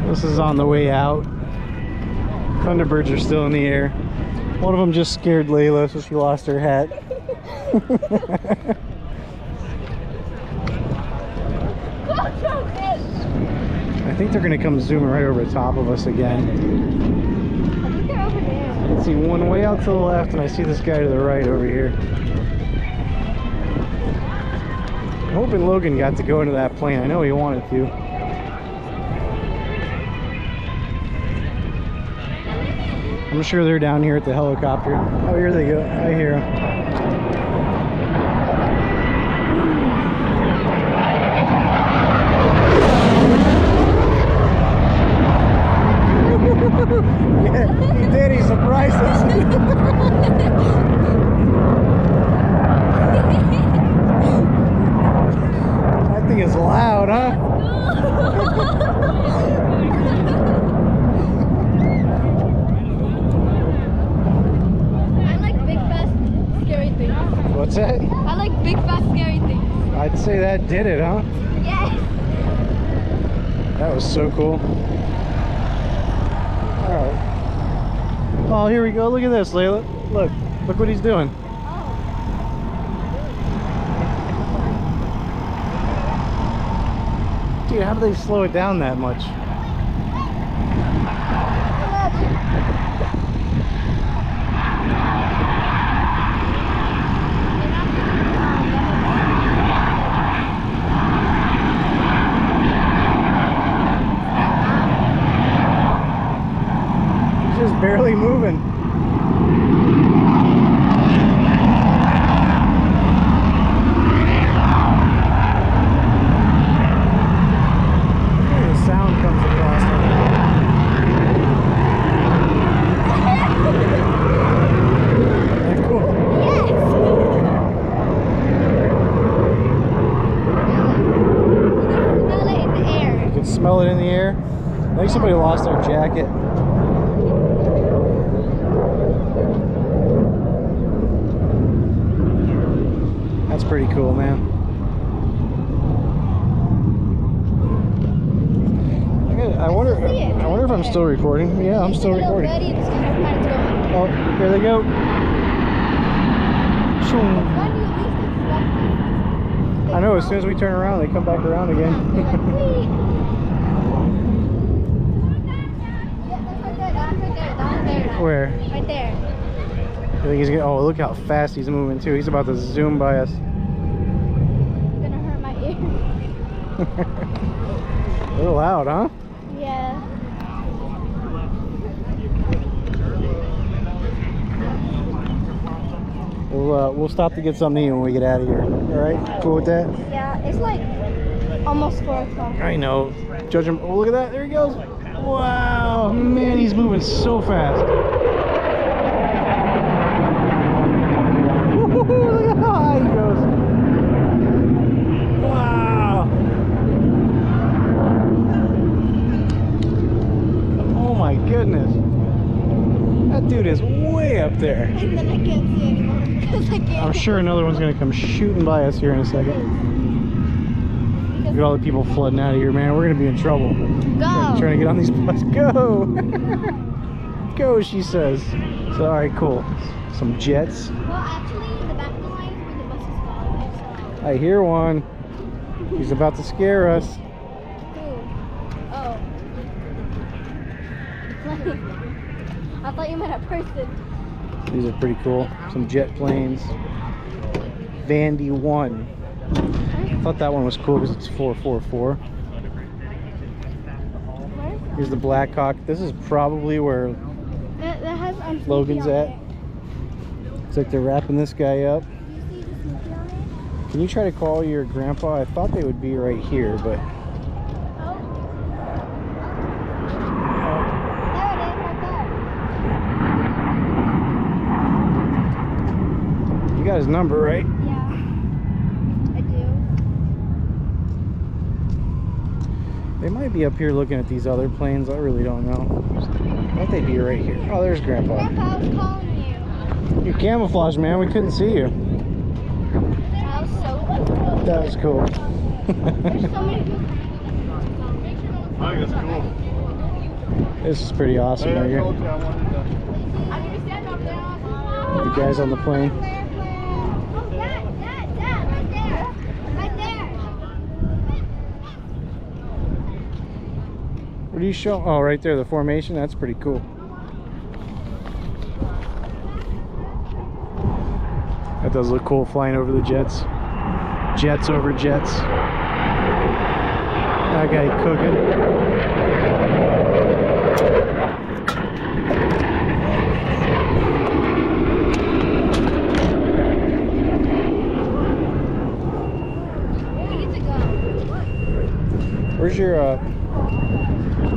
This is on the way out. Thunderbirds are still in the air. One of them just scared Layla, so she lost her hat. I think they're gonna come zooming right over the top of us again. I think they're over there. I see one way out to the left, and I see this guy to the right over here. I'm hoping Logan got to go into that plane. I know he wanted to. I'm sure they're down here at the helicopter. Oh, here they go. I hear them. Yeah, he did. He surprised us. That thing is loud, huh? I like big, fast, scary things. What's that? I like big, fast, scary things. I'd say that did it, huh? Yes. That was so cool. Alright. Oh, here we go. Look at this, Layla. Look what he's doing. Dude, how do they slow it down that much? He's just barely moving. Smell it in the air. I think somebody lost their jacket. That's pretty cool, man. I wonder if I'm still recording. Yeah, I'm still recording. Oh, here they go. I know, as soon as we turn around, they come back around again. Where? Right there. I think he's gonna, oh, look how fast he's moving too. He's about to zoom by us. It's gonna hurt my ear. A little loud, huh? Yeah. We'll stop to get something to eat when we get out of here. All right? Cool with that? Yeah, it's like almost 4 o'clock. I know. Judge him. Oh, look at that. There he goes. Wow. Man, he's moving so fast. Look at how high he goes. Wow. Oh my goodness. That dude is way up there. And then I can't see anymore because I can't. I'm sure another one's gonna come shooting by us here in a second. Look at all the people flooding out of here, man. We're gonna be in trouble. Go. Trying to get on these buses. Go. Go, she says. So, all right, cool. Some jets. Well, actually, the back of the line is where the bus is going. So. I hear one. He's about to scare us. Oh. I thought you meant a person. These are pretty cool. Some jet planes. Vandy 1. I thought that one was cool because it's 444. Here's the Blackhawk. This is probably where That has Logan's at. It's like they're wrapping this guy up. Do you see the Snoopy on it? Can you try to call your grandpa? I thought they would be right here, but... Oh. There it is, right there. You got his number, right? Yeah, I do. They might be up here looking at these other planes. I really don't know. I thought they'd be right here. Oh, there's Grandpa. Grandpa was calling you. You're camouflaged, man. We couldn't see you. That was so cool. That was cool. There's so many people. I think that's cool. This is pretty awesome right here. The guys on the plane. Oh, Dad, right there. Right there. What are you showing? Oh, right there, the formation. That's pretty cool. That does look cool, flying over the jets. Jets over jets. That guy cooking.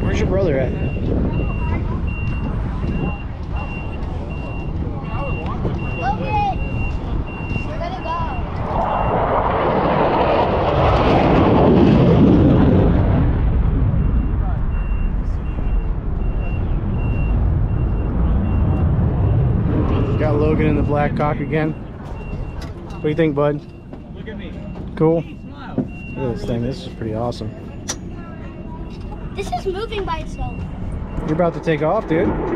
Where's your brother at? Logan, we're gonna go. Got Logan in the Black Cock again. What do you think, bud? Look at me. Cool. Smile. Look at this thing. This is pretty awesome. This is moving by itself. You're about to take off, dude. Only needs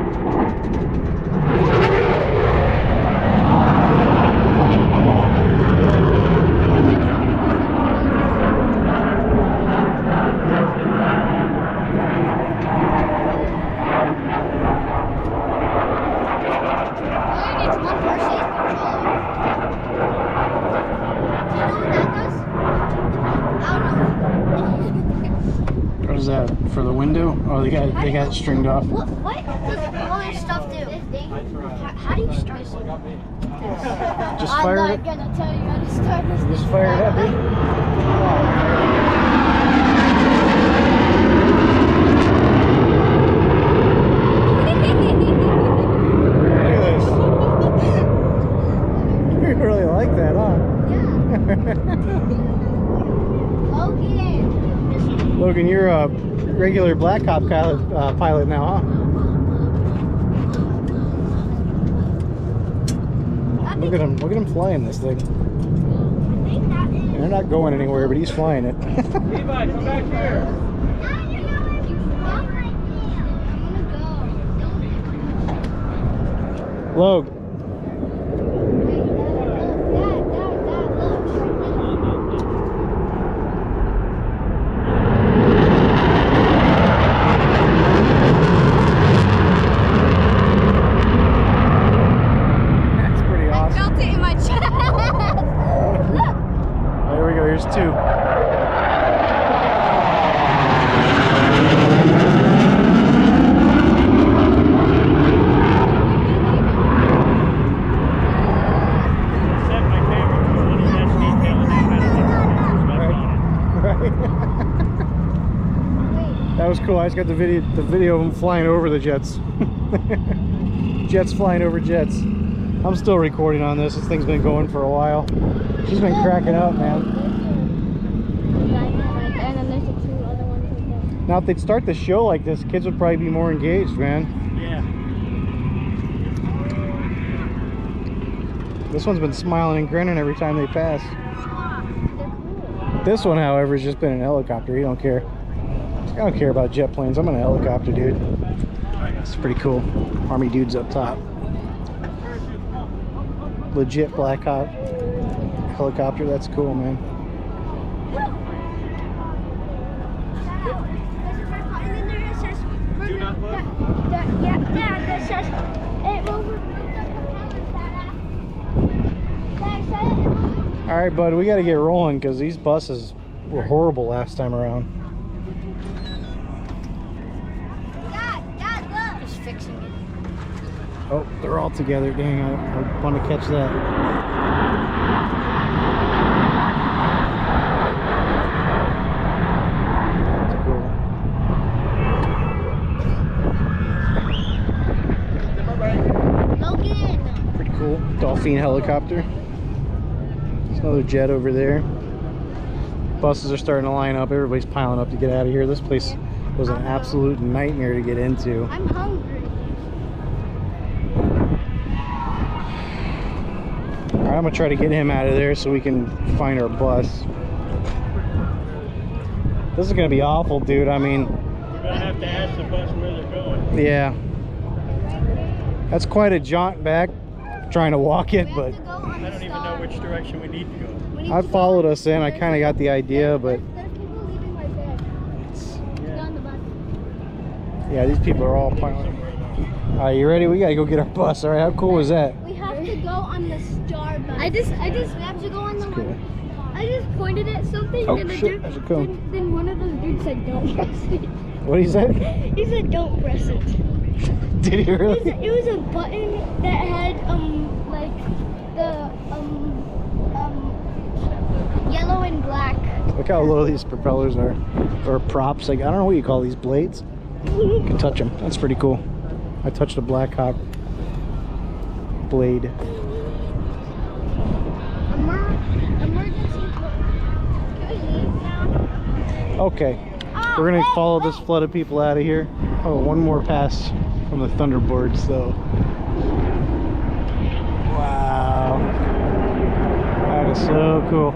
one person to control it. Do you know what that does? I don't know. What is that? For the window? Oh, they got it stringed off. What does all this stuff do? How do you start this? Just I'm fire not it. gonna tell you how to start this. Just fire it up, dude. Look at this. You really like that, huh? Logan. Logan, you're a regular Black Hawk pilot now, huh? Look at him flying this thing. They're not going anywhere, but he's flying it. Levi, come back here. Log. That's pretty awesome. Felt it in my chest. Look. There we go, here's two. Set my camera for one of that detail and then kind of Right. That was cool. I just got the video of them flying over the jets. Jets flying over jets. I'm still recording on this. This thing's been going for a while. She's been cracking up, man. And then there's the two other ones right there. Now, if they'd start the show like this, kids would probably be more engaged, man. Yeah. This one's been smiling and grinning every time they pass. This one, however, has just been an helicopter. He don't care. I don't care about jet planes. I'm in a helicopter, dude. It's pretty cool. Army dudes up top. Legit Black Hawk helicopter. That's cool, man. Do not look. Yeah, that says it will remove the All right, bud, we got to get rolling because these buses were horrible last time around. Dad, look. Just fixing it. Oh, they're all together. Dang, I want to catch that. That's cool. Logan. Pretty cool. Dolphin helicopter. There's another jet over there. Buses are starting to line up. Everybody's piling up to get out of here. This place was an absolute nightmare to get into. I'm hungry. All right, I'm gonna try to get him out of there so we can find our bus. This is gonna be awful, dude. I mean, You're gonna have have to ask the bus where they're going. Yeah. That's quite a jaunt back, trying to walk it, but I don't even know which direction we need to go. I followed us in. I kind of got the idea, but There's people leaving right there. Get on the bus. yeah, these people are all piling. All right, you ready? We gotta go get our bus. All right, how cool was that? We have to go on the star bus. We have to go on the Cool. one. I just pointed at something Oh, and the shit, dude, there's a cone. then one of those dudes said, "Don't press it." What did he say? He said, "Don't press it." Did he really? It was a button that had like the yellow and black. Look how low these propellers are, or props. Like I don't know what you call these blades. You can touch them. That's pretty cool. I touched a Black Hawk blade. Emergency. Okay, we're gonna follow this flood of people out of here. Oh, one more pass from the Thunderbirds though. Wow, that is so cool.